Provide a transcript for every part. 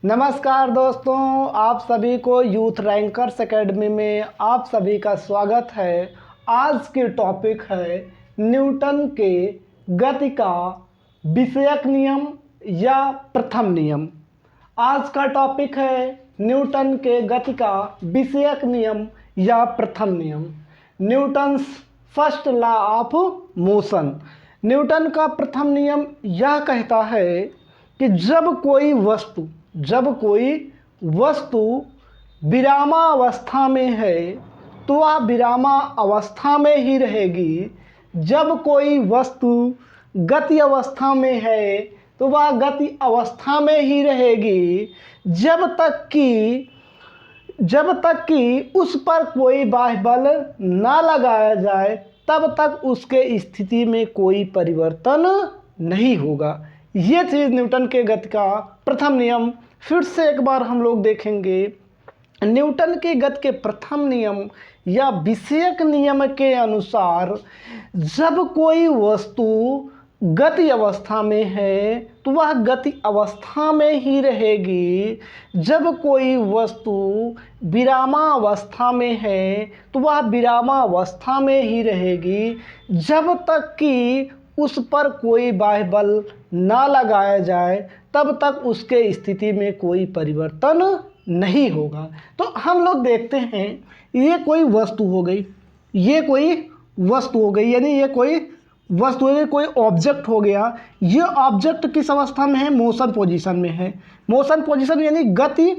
नमस्कार दोस्तों, आप सभी को यूथ रैंकर्स एकेडमी में आप सभी का स्वागत है। आज की टॉपिक है न्यूटन के गति का विषयक नियम या प्रथम नियम। आज का टॉपिक है न्यूटन के गति का विषयक नियम या प्रथम नियम। Newton's first law of motion. Newton का प्रथम नियम यह कहता है कि जब कोई वस्तु विरामावस्था में है तो वह विरामावस्था में ही रहेगी। जब कोई वस्तु गति अवस्था में है तो वह गति अवस्था में ही रहेगी जब तक कि उस पर कोई बाह्य बल ना लगाया जाए, तब तक उसके स्थिति में कोई परिवर्तन नहीं होगा। ये चीज़ न्यूटन के गति का प्रथम नियम। फिर से एक बार हम लोग देखेंगे। न्यूटन के गति के प्रथम नियम या विषयक नियम के अनुसार जब कोई वस्तु गति अवस्था में है तो वह गति अवस्था में ही रहेगी। जब कोई वस्तु विरामावस्था में है तो वह विरामावस्था में ही रहेगी जब तक कि उस पर कोई बाह्य बल ना लगाया जाए, तब तक उसके स्थिति में कोई परिवर्तन नहीं होगा। तो हम लोग देखते हैं, ये कोई वस्तु हो गई, यानी ये कोई वस्तु है, कोई ऑब्जेक्ट हो गया। ये ऑब्जेक्ट किस अवस्था में है? मोशन पोजीशन में है। मोशन पोजीशन यानी गति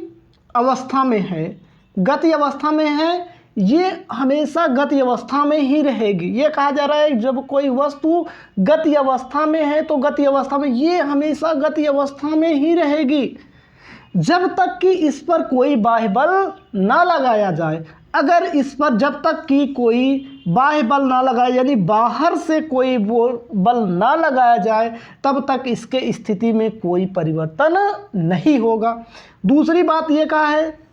अवस्था में है। गति अवस्था में है, ये हमेशा गति अवस्था में ही रहेगी। ये कहा जा रहा है जब कोई वस्तु गति अवस्था में है तो गति अवस्था में ये हमेशा गति अवस्था में ही रहेगी जब तक कि इस पर कोई बाह्य बल ना लगाया जाए। अगर इस पर जब तक कि कोई बाह्य बल ना लगाया, यानी बाहर से कोई वो बल ना लगाया जाए, तब तक इसके स्थिति में कोई परिवर्तन नहीं होगा। दूसरी बात ये कहा है,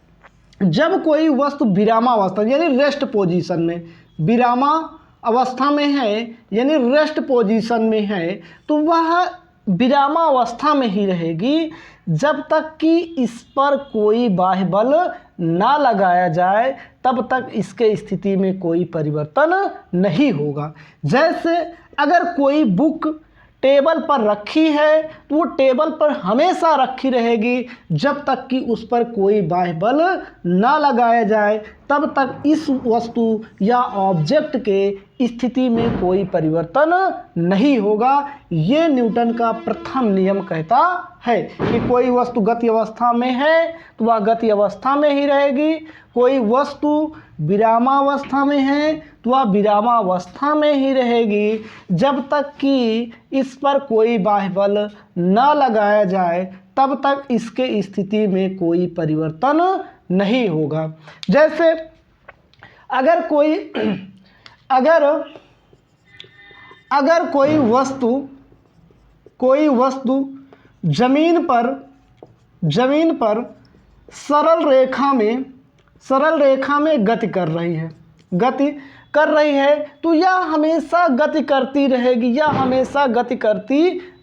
जब कोई वस्तु विरामावस्था यानी रेस्ट पोजीशन में, विरामा अवस्था में है यानी रेस्ट पोजीशन में है, तो वह विरामावस्था में ही रहेगी जब तक कि इस पर कोई बाह्य बल ना लगाया जाए, तब तक इसके स्थिति में कोई परिवर्तन नहीं होगा। जैसे अगर कोई बुक टेबल पर रखी है तो वो टेबल पर हमेशा रखी रहेगी जब तक कि उस पर कोई बाह्य बल ना लगाया जाए, तब तक इस वस्तु या ऑब्जेक्ट के स्थिति में कोई परिवर्तन नहीं होगा। ये न्यूटन का प्रथम नियम कहता है कि कोई वस्तु गति अवस्था में है तो वह गति अवस्था में ही रहेगी, कोई वस्तु विरामावस्था में है तो वह विरामावस्था में ही रहेगी जब तक कि इस पर कोई बाह्य बल न लगाया जाए, तब तक इसके स्थिति में कोई परिवर्तन नहीं होगा। जैसे अगर कोई वस्तु जमीन पर सरल रेखा में गति कर रही है तो यह हमेशा गति करती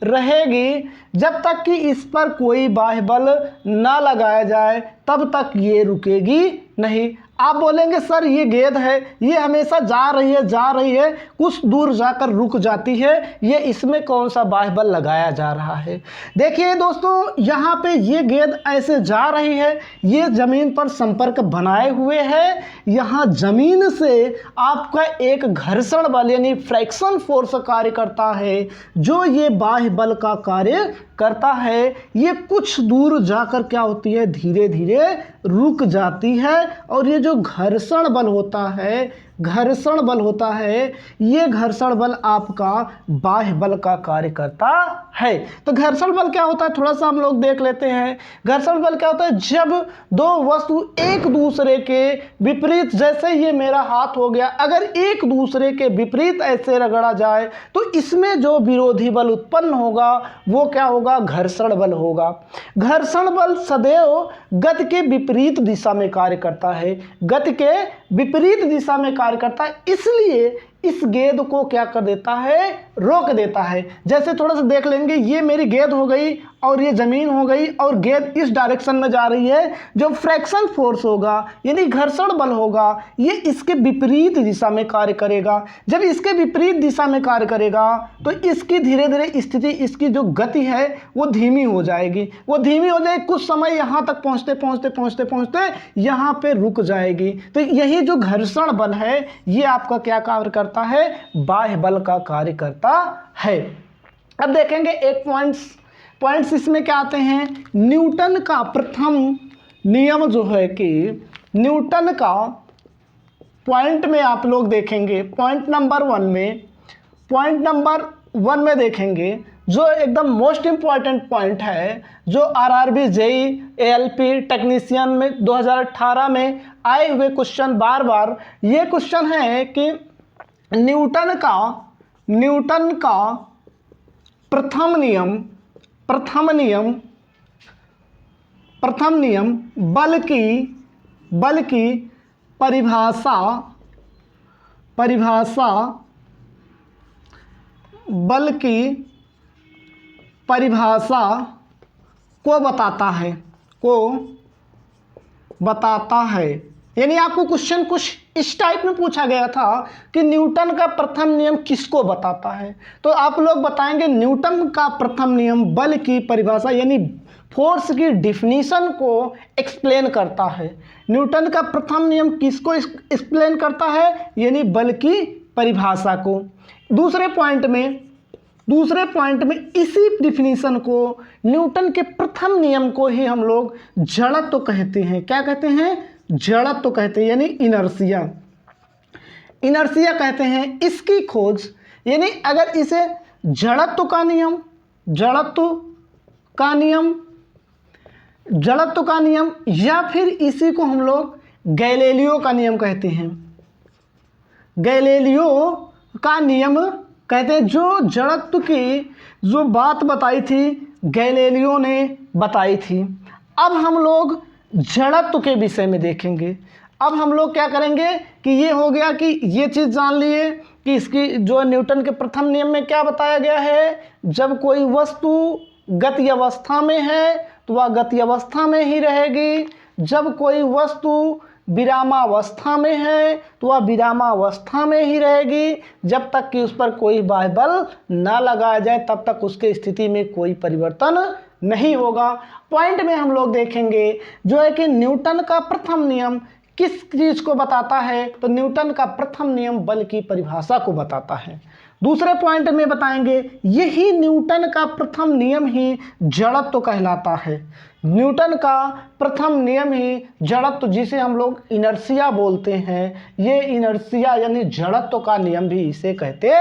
रहेगी जब तक कि इस पर कोई बाह्य बल ना लगाया जाए, तब तक ये रुकेगी नहीं। आप बोलेंगे सर ये गेंद है, ये हमेशा जा रही है, कुछ दूर जाकर रुक जाती है, ये इसमें कौन सा बाह्य बल लगाया जा रहा है? देखिए दोस्तों, यहाँ पे ये गेंद ऐसे जा रही है, ये ज़मीन पर संपर्क बनाए हुए है। यहाँ ज़मीन से आपका एक घर्षण बल यानी फ्रैक्शन फोर्स कार्य करता है, जो ये बाह्य बल का कार्य करता है। ये कुछ दूर जाकर क्या होती है, धीरे धीरे रुक जाती है। और ये जो घर्षण बल होता है, ये घर्षण बल आपका बाह्य बल का कार्य करता है। तो घर्षण बल क्या होता है, थोड़ा सा हम लोग देख लेते हैं। घर्षण बल क्या होता है, जब दो वस्तु एक दूसरे के विपरीत, जैसे ये मेरा हाथ हो गया, अगर एक दूसरे के विपरीत ऐसे रगड़ा जाए तो इसमें जो विरोधी बल उत्पन्न होगा वो क्या होगा, घर्षण बल होगा। घर्षण बल सदैव गति के विपरीत दिशा में कार्य करता है, इसलिए इस गेंद को क्या कर देता है, रोक देता है। जैसे थोड़ा सा देख लेंगे, ये मेरी गेंद हो गई और ये ज़मीन हो गई और गेंद इस डायरेक्शन में जा रही है, जो फ्रैक्शन फोर्स होगा यानी घर्षण बल होगा ये इसके विपरीत दिशा में कार्य करेगा। जब इसके विपरीत दिशा में कार्य करेगा तो इसकी धीरे धीरे स्थिति, इसकी जो गति है वो धीमी हो जाएगी। वो धीमी हो जाएगी, कुछ समय यहाँ तक पहुँचते पहुँचते पहुँचते पहुँचते यहाँ पे रुक जाएगी। तो यही जो घर्षण बल है ये आपका क्या कार्य करता है, बाह्य बल का कार्य करता है। अब देखेंगे एक पॉइंट्स इसमें क्या आते हैं। न्यूटन का प्रथम नियम जो है कि न्यूटन का पॉइंट में आप लोग देखेंगे, पॉइंट नंबर वन में देखेंगे जो एकदम मोस्ट इम्पॉर्टेंट पॉइंट है, जो आरआरबी जेई एएलपी टेक्नीशियन में 2018 में आए हुए क्वेश्चन, बार बार ये क्वेश्चन है कि न्यूटन का प्रथम नियम बल की परिभाषा को बताता है। यानी आपको क्वेश्चन कुछ इस टाइप में पूछा गया था कि न्यूटन का प्रथम नियम किसको बताता है, तो आप लोग बताएंगे न्यूटन का प्रथम नियम बल की परिभाषा यानी फोर्स की डिफिनीशन को एक्सप्लेन करता है। न्यूटन का प्रथम नियम किसको एक्सप्लेन करता है, यानी बल की परिभाषा को। दूसरे पॉइंट में इसी डिफिनीशन को, न्यूटन के प्रथम नियम को ही हम लोग जड़त्व कहते हैं। क्या कहते हैं, जड़त्व कहते हैं, यानी इनर्शिया कहते हैं। इसकी खोज यानी अगर इसे जड़त्व का नियम या फिर इसी को हम लोग गैलीलियो का नियम कहते हैं। गैलीलियो का नियम कहते हैं, जो जड़त्व की जो बात बताई थी गैलीलियो ने बताई थी। अब हम लोग जड़त्व के विषय में देखेंगे। अब हम लोग क्या करेंगे कि ये हो गया कि ये चीज़ जान लिए कि इसकी जो न्यूटन के प्रथम नियम में क्या बताया गया है, जब कोई वस्तु गति अवस्था में है तो वह गति अवस्था में ही रहेगी, जब कोई वस्तु विरामावस्था में है तो वह विरामावस्था में ही रहेगी, जब तक कि उस पर कोई बाह्य बल ना लगाया जाए तब तक उसके स्थिति में कोई परिवर्तन नहीं होगा। पॉइंट में हम लोग देखेंगे जो है कि न्यूटन का प्रथम नियम किस चीज़ को बताता है, तो न्यूटन का प्रथम नियम बल की परिभाषा को बताता है। दूसरे पॉइंट में बताएंगे यही न्यूटन का प्रथम नियम ही जड़त्व कहलाता है। न्यूटन का प्रथम नियम ही जड़त्व, जिसे हम लोग इनर्शिया बोलते हैं, ये इनर्शिया यानी जड़त्व का नियम भी इसे कहते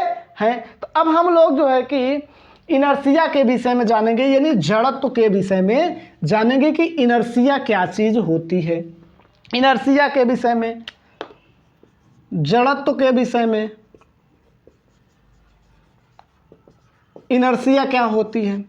हैं। तो अब हम लोग जो है कि इनर्शिया के विषय में जानेंगे, यानी जड़त्व के विषय में जानेंगे कि इनर्शिया क्या चीज़ होती है। इनर्शिया के विषय में, जड़त्व के विषय में इनर्शिया क्या होती है,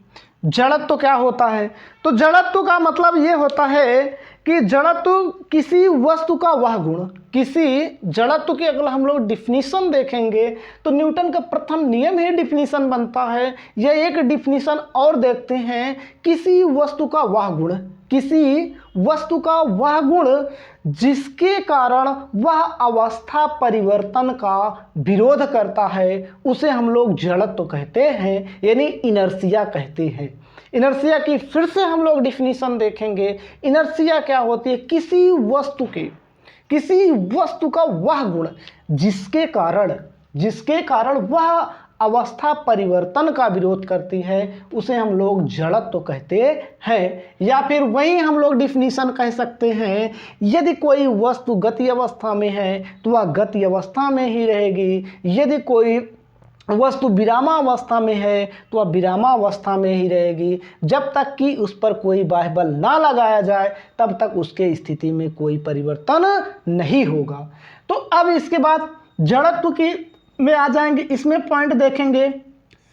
जड़त्व क्या होता है। तो जड़त्व का मतलब ये होता है कि जड़त्व किसी वस्तु का वह गुण, किसी जड़त्व की अगर हम लोग डिफिनीशन देखेंगे तो न्यूटन का प्रथम नियम ही डिफिनीशन बनता है। यह एक डिफिनीशन और देखते हैं, किसी वस्तु का वह गुण, किसी वस्तु का वह गुण जिसके कारण वह अवस्था परिवर्तन का विरोध करता है, उसे हम लोग जड़त्व कहते हैं, यानी इनर्शिया कहते हैं। इनर्शिया की फिर से हम लोग डिफिनीशन देखेंगे। इनर्शिया क्या होती है, किसी वस्तु का वह गुण जिसके कारण वह अवस्था परिवर्तन का विरोध करती है, उसे हम लोग जड़त्व कहते हैं। या फिर वही हम लोग डिफिनीशन कह सकते हैं, यदि कोई वस्तु गति अवस्था में है तो वह गति अवस्था में ही रहेगी, यदि कोई वस्तु विरामावस्था में है तो वह विरामावस्था में ही रहेगी, जब तक कि उस पर कोई बाह्य बल ना लगाया जाए तब तक उसके स्थिति में कोई परिवर्तन नहीं होगा। तो अब इसके बाद जड़त्व की में आ जाएंगे, इसमें पॉइंट देखेंगे।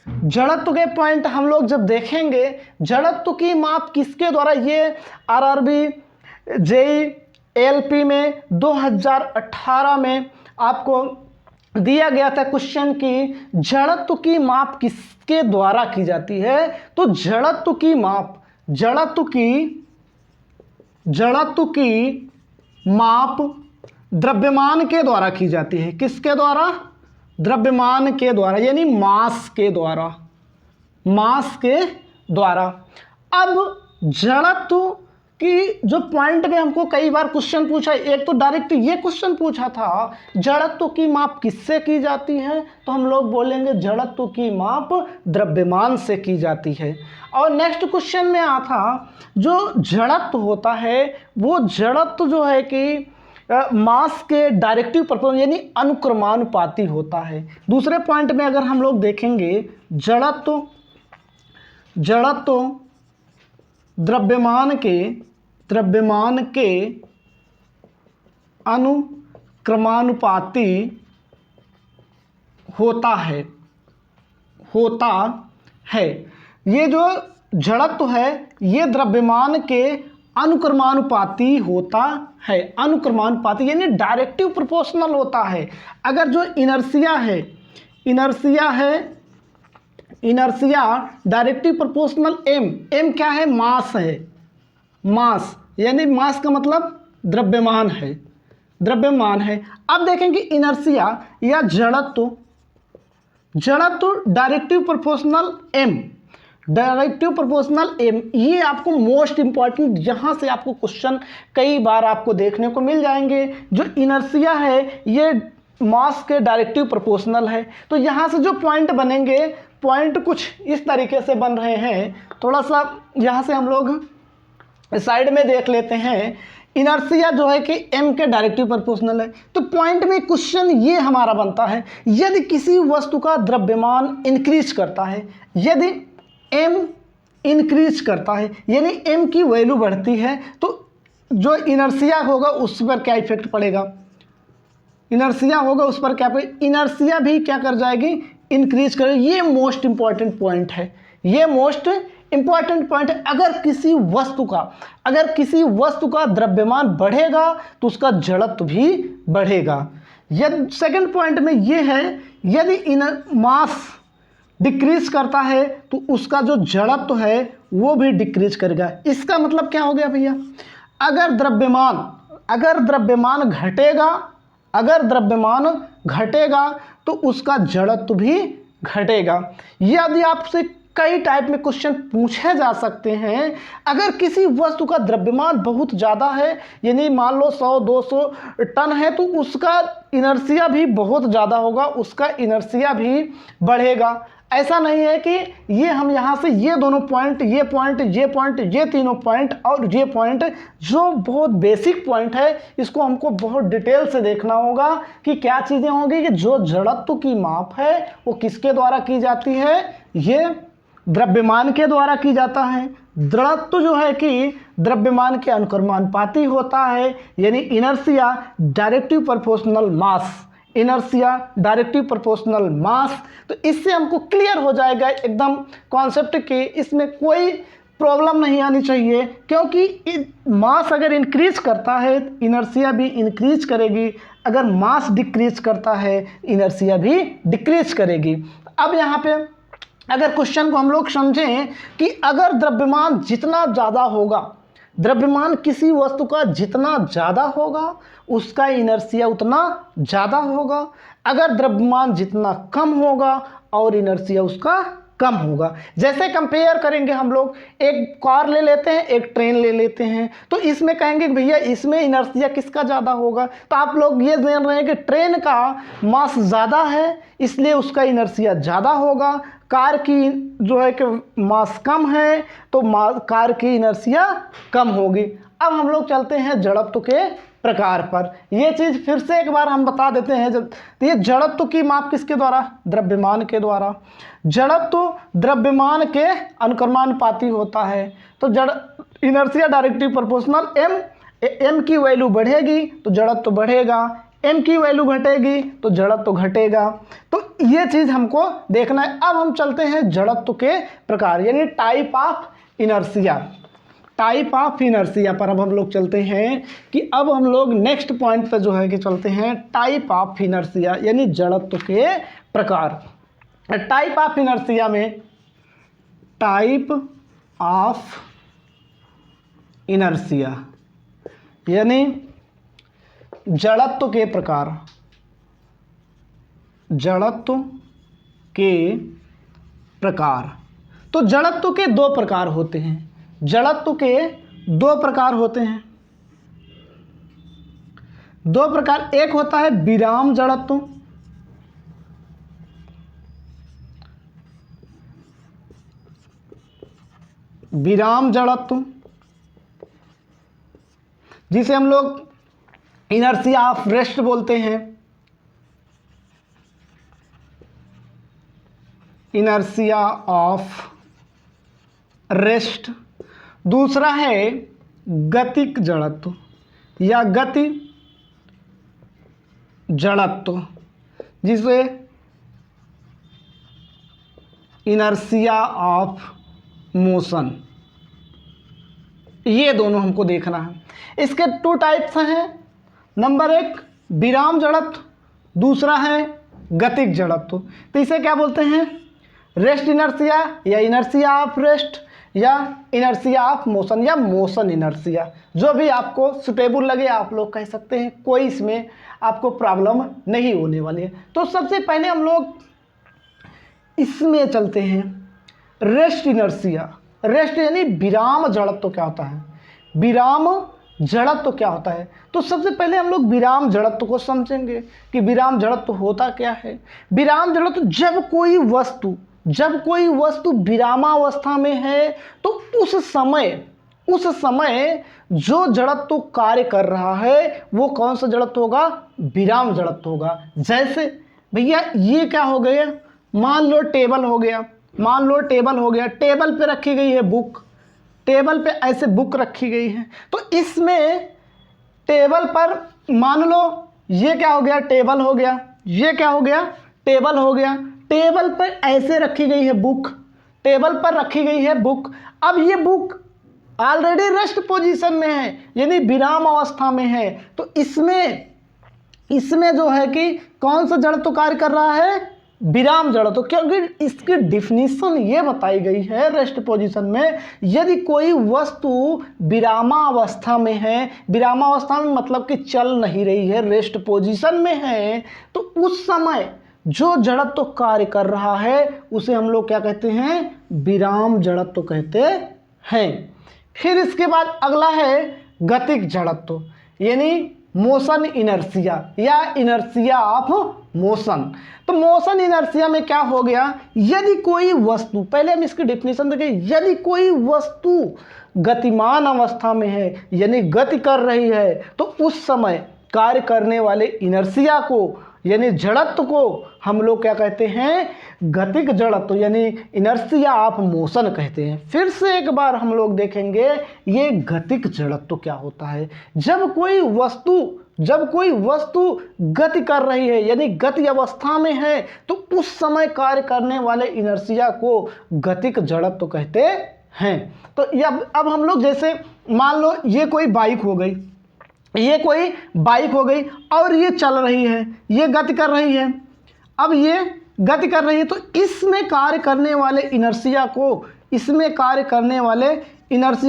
जड़त्व के पॉइंट हम लोग जब देखेंगे, जड़त्व की माप किसके द्वारा, ये आरआरबी जेई एएलपी में 2018 में आपको दिया गया था क्वेश्चन की जड़त्व की माप किसके द्वारा की जाती है। तो जड़त्व की माप जड़त्व की माप द्रव्यमान के द्वारा की जाती है। किसके द्वारा? द्रव्यमान के द्वारा, यानी मास के द्वारा। अब जड़त्व की जो पॉइंट में हमको कई बार क्वेश्चन पूछा, एक तो डायरेक्ट ये क्वेश्चन पूछा था जड़त्व की माप किससे की जाती है, तो हम लोग बोलेंगे जड़त्व की माप द्रव्यमान से की जाती है। और नेक्स्ट क्वेश्चन में आता था जो जड़त्व होता है वो जड़त्व जो है कि मास के डायरेक्टिव प्रपोर्शनल यानी अनुक्रमानुपाती होता है। दूसरे पॉइंट में अगर हम लोग देखेंगे जड़त्व द्रव्यमान के अनुक्रमानुपाती होता है। ये जो जड़त्व है ये द्रव्यमान के अनुक्रमानुपाती होता है। अनुक्रमानुपाती यानी डायरेक्टिव प्रोपोर्शनल होता है। अगर जो इनर्शिया डायरेक्टिव प्रोपोर्शनल एम क्या है? मास है। मास यानी मास का मतलब द्रव्यमान है। अब देखेंगे इनर्शिया या जड़त्व डायरेक्टिव प्रोपोर्शनल एम, ये आपको मोस्ट इंपॉर्टेंट, यहाँ से आपको क्वेश्चन कई बार आपको देखने को मिल जाएंगे। जो इनर्शिया है ये मास के डायरेक्टिव प्रोपोर्शनल है। तो यहाँ से जो पॉइंट बनेंगे, पॉइंट कुछ इस तरीके से बन रहे हैं। थोड़ा सा यहाँ से हम लोग साइड में देख लेते हैं। इनर्शिया जो है कि एम के डायरेक्टिव प्रोपोर्शनल है। तो पॉइंट में क्वेश्चन ये हमारा बनता है, यदि किसी वस्तु का द्रव्यमान इंक्रीज करता है, यदि एम इंक्रीज करता है यानी एम की वैल्यू बढ़ती है, तो जो इनर्शिया होगा उस पर क्या इफेक्ट पड़ेगा? इनर्शिया होगा उस पर क्या पड़ेगा? इनर्शिया भी क्या कर जाएगी? इंक्रीज कर। ये मोस्ट इंपॉर्टेंट पॉइंट है। अगर किसी वस्तु का द्रव्यमान बढ़ेगा तो उसका जड़त्व भी बढ़ेगा। यदि सेकंड पॉइंट में ये है, यदि मास डिक्रीज करता है तो उसका जो जड़त्व है वो भी डिक्रीज करेगा। इसका मतलब क्या हो गया भैया? अगर द्रव्यमान घटेगा तो उसका जड़त्व भी घटेगा। यदि आपसे कई टाइप में क्वेश्चन पूछे जा सकते हैं। अगर किसी वस्तु का द्रव्यमान बहुत ज़्यादा है, यानी मान लो 100-200 टन है, तो उसका इनर्शिया भी बहुत ज़्यादा होगा, उसका इनर्शिया भी बढ़ेगा। ऐसा नहीं है कि ये हम यहाँ से ये दोनों पॉइंट, ये तीनों पॉइंट और ये पॉइंट जो बहुत बेसिक पॉइंट है, इसको हमको बहुत डिटेल से देखना होगा कि क्या चीज़ें होंगी। कि जो जड़त्व की माप है वो किसके द्वारा की जाती है? ये द्रव्यमान के द्वारा की जाता है। जड़त्व जो है कि द्रव्यमान के अनुक्रमानुपाती होता है, यानी इनर्शिया डायरेक्टिव प्रोपोर्शनल मास। तो इससे हमको क्लियर हो जाएगा एकदम कॉन्सेप्ट कि इसमें कोई प्रॉब्लम नहीं आनी चाहिए, क्योंकि मास अगर इंक्रीज करता है इनर्शिया भी इंक्रीज करेगी, अगर मास डिक्रीज करता है इनर्शिया भी डिक्रीज करेगी। अब यहाँ पे अगर क्वेश्चन को हम लोग समझें कि अगर द्रव्यमान जितना ज़्यादा होगा, द्रव्यमान किसी वस्तु का जितना ज़्यादा होगा उसका इनर्शिया उतना ज़्यादा होगा। अगर द्रव्यमान जितना कम होगा और इनर्शिया उसका कम होगा। जैसे कंपेयर करेंगे हम लोग, एक कार ले लेते हैं, एक ट्रेन ले लेते हैं, तो इसमें कहेंगे कि भैया इसमें इनर्शिया किसका ज़्यादा होगा? तो आप लोग ये जान रहे हैं कि ट्रेन का मास ज़्यादा है इसलिए उसका इनर्शिया ज़्यादा होगा। कार की जो है कि मास कम है तो कार की इनर्शिया कम होगी। अब हम लोग चलते हैं जड़त्व के प्रकार पर। ये चीज़ फिर से एक बार हम बता देते हैं। जब तो ये जड़त्व की माप किसके द्वारा? द्रव्यमान के द्वारा। जड़त्व द्रव्यमान के अनुक्रमानुपाती होता है। तो इनर्शिया डायरेक्टिव प्रोपोर्शनल एम की वैल्यू बढ़ेगी तो जड़त्व बढ़ेगा, एम की वैल्यू घटेगी तो जड़त्व घटेगा। तो ये चीज़ हमको देखना है। अब हम चलते हैं जड़त्व के प्रकार, यानी टाइप ऑफ इनर्शिया पर अब हम लोग चलते हैं कि अब हम लोग नेक्स्ट पॉइंट पर जो है कि चलते हैं टाइप ऑफ इनर्शिया, यानी जड़त्व के प्रकार। टाइप ऑफ इनर्शिया में टाइप ऑफ इनर्शिया यानी जड़त्व के प्रकार, जड़त्व के प्रकार। तो जड़त्व के दो प्रकार होते हैं, जड़त्व के दो प्रकार होते हैं, दो प्रकार। एक होता है विराम जड़त्व, विराम जड़त्व जिसे हम लोग इनर्शिया ऑफ रेस्ट बोलते हैं, इनर्शिया ऑफ रेस्ट। दूसरा है गतिक जड़त्व या गति जड़त्व जिसे इनर्शिया ऑफ मोशन। ये दोनों हमको देखना है। इसके टू टाइप्स हैं, नंबर एक विराम जड़त्व, दूसरा है गतिक जड़त्व। तो इसे क्या बोलते हैं, रेस्ट इनर्शिया या इनर्शिया ऑफ रेस्ट या इनर्शिया ऑफ मोशन या मोशन इनर्शिया, जो भी आपको सुटेबल लगे आप लोग कह सकते हैं, कोई इसमें आपको प्रॉब्लम नहीं होने वाली है। तो सबसे पहले हम लोग इसमें चलते हैं, रेस्ट इनर्शिया। रेस्ट यानी विराम जड़त्व क्या होता है, विराम जड़त्व क्या होता है। तो सबसे पहले हम लोग विराम जड़त्व को समझेंगे कि विराम जड़त्व होता क्या है। विराम जड़त्व जब कोई वस्तु विरामावस्था में है तो उस समय जो जड़त्व कार्य कर रहा है वो कौन सा जड़त्व होगा, विराम जड़त्व होगा। जैसे भैया ये क्या हो गया, मान लो टेबल हो गया, मान लो टेबल हो गया, टेबल पे रखी गई है बुक, टेबल पे ऐसे बुक रखी गई है। तो इसमें टेबल पर मान लो ये क्या हो गया, टेबल हो गया, ये क्या हो गया, टेबल हो गया। टेबल पर ऐसे रखी गई है बुक, टेबल पर रखी गई है बुक। अब ये बुक ऑलरेडी रेस्ट पोजीशन में है यानी विराम अवस्था में है। तो इसमें जो है कि कौन सा जड़त्व कार्य कर रहा है, विराम जड़त्व, क्योंकि इसकी डिफिनीशन ये बताई गई है रेस्ट पोजीशन में, यदि कोई वस्तु विरामावस्था में है, विरामावस्था में मतलब कि चल नहीं रही है, रेस्ट पोजीशन में है, तो उस समय जो जड़त्व कार्य कर रहा है उसे हम लोग क्या कहते हैं, विराम जड़त्व कहते हैं। फिर इसके बाद अगला है गतिक जड़त्व यानी मोशन इनर्शिया या इनर्शिया ऑफ मोशन। तो मोशन इनर्शिया में क्या हो गया, यदि कोई वस्तु, पहले हम इसकी डेफिनेशन देखें, यदि कोई वस्तु गतिमान अवस्था में है यानी गति कर रही है तो उस समय कार्य करने वाले इनर्शिया को यानी जड़त्व को हम लोग क्या कहते हैं, गतिक जड़त्व यानी इनर्शिया ऑफ मोशन कहते हैं। फिर से एक बार हम लोग देखेंगे ये गतिक जड़त्व क्या होता है। जब कोई वस्तु गति कर रही है यानी गति अवस्था में है तो उस समय कार्य करने वाले इनर्शिया को गतिक जड़त्व कहते हैं। तो अब हम लोग जैसे मान लो ये कोई बाइक हो गई, ये कोई बाइक हो गई और ये चल रही है, ये गति कर रही है। अब ये गति कर रही है तो इसमें कार्य करने वाले इनर्शिया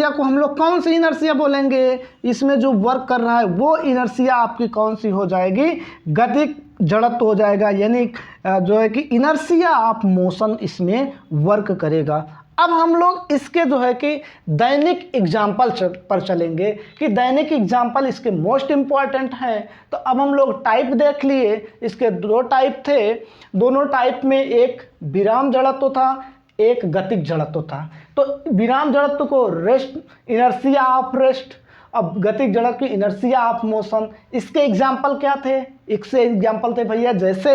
को हम लोग कौन सी इनर्शिया बोलेंगे, इसमें जो वर्क कर रहा है वो इनर्शिया आपकी कौन सी हो जाएगी, गतिक जड़त्व हो जाएगा यानी जो है कि इनर्शिया ऑफ मोशन इसमें वर्क करेगा। अब हम लोग इसके जो है कि दैनिक एग्जाम्पल पर चलेंगे कि दैनिक एग्जाम्पल इसके मोस्ट इम्पॉर्टेंट हैं। तो अब हम लोग टाइप देख लिए, इसके दो टाइप थे, दोनों टाइप में एक विराम जड़त्व था, एक गतिक जड़त्व था। तो विराम जड़त्व को रेस्ट इनर्शिया ऑफ रेस्ट, अब गतिक जड़त्व की इनर्शिया ऑफ मोशन। इसके एग्जाम्पल क्या थे, इससे एग्जाम्पल थे भैया जैसे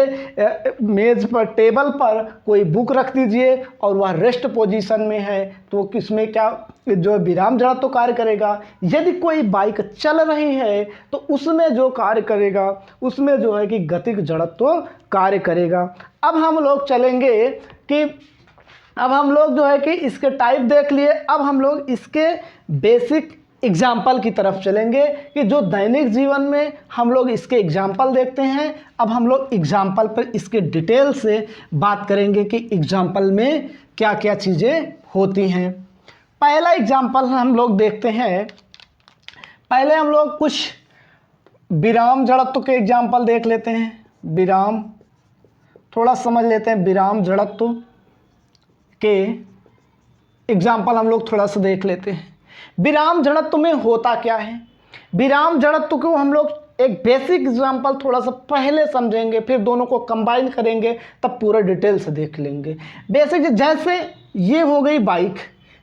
मेज पर टेबल पर कोई बुक रख दीजिए और वह रेस्ट पोजीशन में है तो किसमें क्या जो विराम जड़त्व कार्य करेगा। यदि कोई बाइक चल रही है तो उसमें जो कार्य करेगा उसमें जो है कि गतिक जड़त्व कार्य करेगा। अब हम लोग चलेंगे कि अब हम लोग जो है कि इसके टाइप देख लिए, अब हम लोग इसके बेसिक एग्जाम्पल की तरफ चलेंगे कि जो दैनिक जीवन में हम लोग इसके एग्जाम्पल देखते हैं। अब हम लोग एग्जाम्पल पर इसके डिटेल से बात करेंगे कि एग्जाम्पल में क्या क्या चीज़ें होती हैं। पहला एग्जाम्पल हम लोग देखते हैं पहले हम लोग कुछ विराम जड़त्व के एग्जाम्पल देख लेते हैं। विराम, थोड़ा समझ लेते हैं विराम जड़त्व के एग्जाम्पल हम लोग थोड़ा सा देख लेते हैं। विराम जड़त्व में होता क्या है? विराम जड़त्व को हम लोग एक बेसिक एग्जाम्पल थोड़ा सा पहले समझेंगे, फिर दोनों को कंबाइन करेंगे, तब पूरा डिटेल से देख लेंगे। बेसिक जैसे ये हो गई बाइक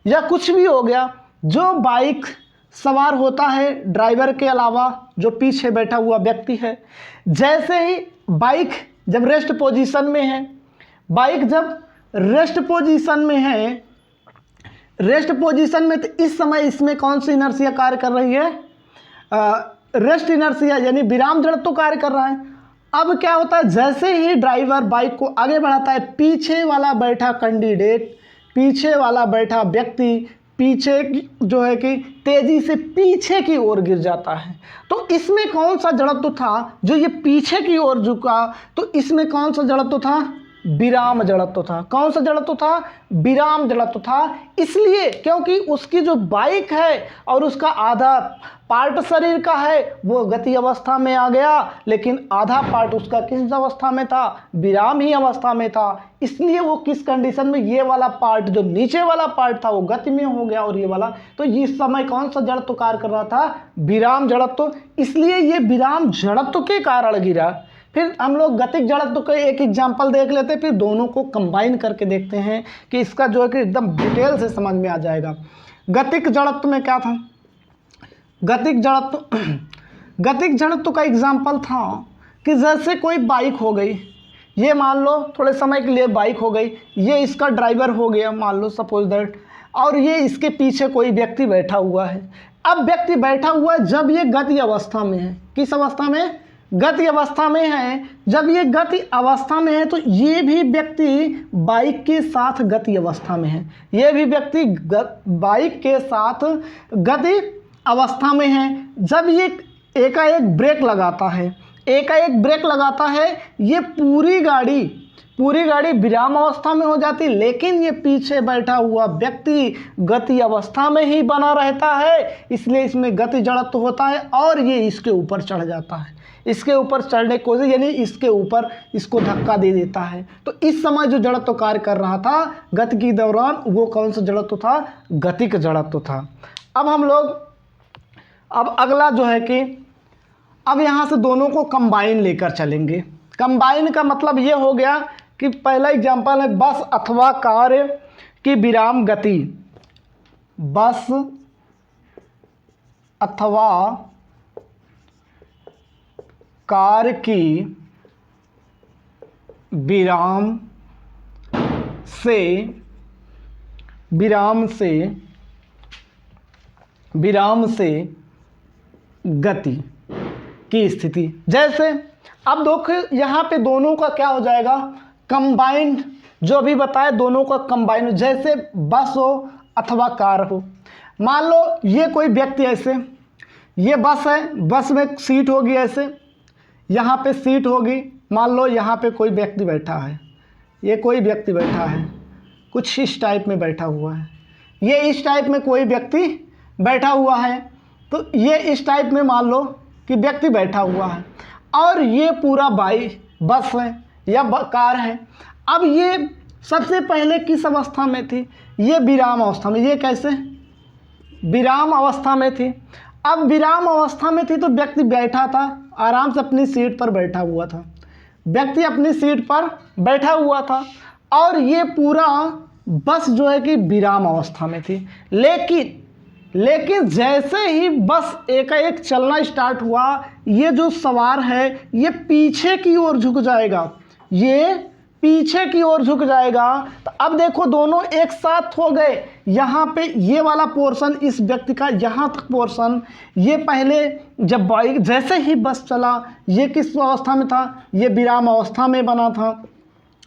या कुछ भी हो गया, जो बाइक सवार होता है ड्राइवर के अलावा जो पीछे बैठा हुआ व्यक्ति है। जैसे ही बाइक जब रेस्ट पोजीशन में है, बाइक जब रेस्ट पोजीशन में है, रेस्ट पोजीशन में, तो इस समय इसमें कौन सी इनर्शिया कार्य कर रही है? रेस्ट इनर्शिया यानी विराम जड़त्व कार्य कर रहा है। अब क्या होता है, जैसे ही ड्राइवर बाइक को आगे बढ़ाता है, पीछे वाला बैठा कैंडिडेट, पीछे वाला बैठा व्यक्ति पीछे जो है कि तेजी से पीछे की ओर गिर जाता है। तो इसमें कौन सा जड़त्व था जो ये पीछे की ओर झुका? तो इसमें कौन सा जड़त्व था? विराम जड़त्व था। कौन सा जड़त्व था? विराम जड़त्व था। इसलिए क्योंकि उसकी जो बाइक है और उसका आधा पार्ट शरीर का है वो गति अवस्था में आ गया, लेकिन आधा पार्ट उसका किस अवस्था में था? विराम ही अवस्था में था। इसलिए वो किस कंडीशन में, ये वाला पार्ट जो नीचे वाला पार्ट था वो गति में हो गया और ये वाला, तो इस समय कौन सा जड़त्व कार्य कर रहा था? विराम जड़त्व। इसलिए ये विराम जड़त्व के कारण गिरा। फिर हम लोग गतिक जड़त्व का एक एग्जाम्पल देख लेते हैं, फिर दोनों को कंबाइन करके देखते हैं कि इसका जो है कि एकदम डिटेल से समझ में आ जाएगा। गतिक जड़त्व में क्या था? गतिक जड़त्व का एग्जाम्पल था कि जैसे कोई बाइक हो गई, ये मान लो थोड़े समय के लिए बाइक हो गई, ये इसका ड्राइवर हो गया मान लो सपोज दैट, और ये इसके पीछे कोई व्यक्ति बैठा हुआ है। अब व्यक्ति बैठा हुआ है जब ये गति अवस्था में है। किस अवस्था में? गति अवस्था में है। जब ये गति अवस्था में है तो ये भी व्यक्ति बाइक के साथ गति अवस्था में है। ये भी व्यक्ति बाइक के साथ गति अवस्था में है। जब ये एकाएक ब्रेक लगाता है, एकाएक ब्रेक लगाता है, ये पूरी गाड़ी विराम अवस्था में हो जाती, लेकिन ये पीछे बैठा हुआ व्यक्ति गति अवस्था में ही बना रहता है। इसलिए इसमें गति जड़त्व होता है और ये इसके ऊपर चढ़ जाता है। इसके ऊपर चढ़ने को यानी इसके ऊपर इसको धक्का दे देता है। तो इस समय जो जड़त्व कार्य कर रहा था गति के दौरान, वो कौन सा जड़त्व था? गतिक जड़त्व था। अब हम लोग अगला जो है कि अब यहाँ से दोनों को कंबाइन लेकर चलेंगे। कंबाइन का मतलब ये हो गया कि पहला एग्जाम्पल है बस अथवा कार की विराम गति। बस अथवा कार की विराम से गति की स्थिति। जैसे अब देखो यहाँ पे दोनों का क्या हो जाएगा? कंबाइंड, जो भी बताए दोनों का कंबाइंड। जैसे बस हो अथवा कार हो, मान लो ये कोई व्यक्ति ऐसे, ये बस है, बस में सीट होगी ऐसे, यहाँ पे सीट होगी, मान लो यहाँ पे कोई व्यक्ति बैठा है, ये कोई व्यक्ति बैठा है, कुछ इस टाइप में बैठा हुआ है, ये इस टाइप में कोई व्यक्ति बैठा हुआ है, तो ये इस टाइप में मान लो कि व्यक्ति बैठा हुआ है, और ये पूरा बस है या कार है। अब ये सबसे पहले किस अवस्था में थी? ये विराम अवस्था में। ये कैसे? विराम अवस्था में थी। अब विराम अवस्था में थी तो व्यक्ति बैठा था, आराम से अपनी सीट पर बैठा हुआ था। व्यक्ति अपनी सीट पर बैठा हुआ था और ये पूरा बस जो है कि विराम अवस्था में थी। लेकिन जैसे ही बस एकाएक चलना स्टार्ट हुआ, ये जो सवार है ये पीछे की ओर झुक जाएगा, ये पीछे की ओर झुक जाएगा। तो अब देखो दोनों एक साथ हो गए। यहाँ पे ये वाला पोर्शन इस व्यक्ति का, यहाँ तक पोर्शन, ये पहले जब बाइक जैसे ही बस चला, ये किस अवस्था में था? ये विराम अवस्था में बना था।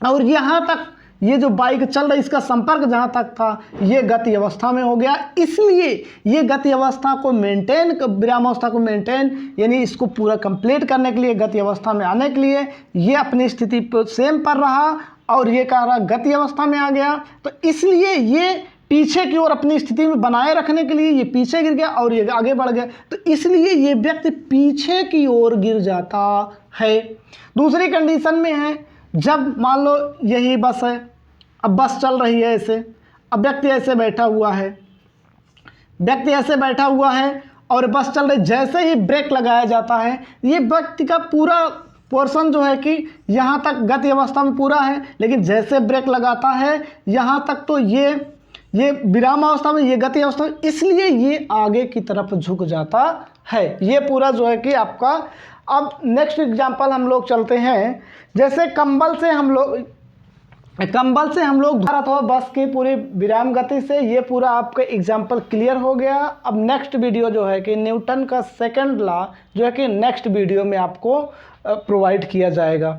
और यहाँ तक ये जो बाइक चल रही, इसका संपर्क जहाँ तक था ये गति अवस्था में हो गया। इसलिए ये गति अवस्था को मेंटेन, विराम अवस्था को मेंटेन यानी इसको पूरा कंप्लीट करने के लिए, गति अवस्था में आने के लिए ये अपनी स्थिति पर सेम पर रहा और ये कह रहा गति अवस्था में आ गया। तो इसलिए ये पीछे की ओर अपनी स्थिति में बनाए रखने के लिए ये पीछे गिर गया और ये आगे बढ़ गया, तो इसलिए ये व्यक्ति पीछे की ओर गिर जाता है। दूसरी कंडीशन में है, जब मान लो यही बस है, अब बस चल रही है ऐसे, अब व्यक्ति ऐसे बैठा हुआ है, व्यक्ति ऐसे बैठा हुआ है और बस चल रही, जैसे ही ब्रेक लगाया जाता है ये व्यक्ति का पूरा पोर्शन जो है कि यहाँ तक गति अवस्था में पूरा है, लेकिन जैसे ब्रेक लगाता है यहाँ तक तो ये विराम अवस्था में, ये गति अवस्था में, इसलिए ये आगे की तरफ झुक जाता है। ये पूरा जो है कि आपका। अब नेक्स्ट एग्जांपल हम लोग चलते हैं, जैसे कंबल से हम लोग अथवा बस की पूरी विराम गति से, ये पूरा आपका एग्जांपल क्लियर हो गया। अब नेक्स्ट वीडियो जो है कि न्यूटन का सेकंड लॉ जो है कि नेक्स्ट वीडियो में आपको प्रोवाइड किया जाएगा।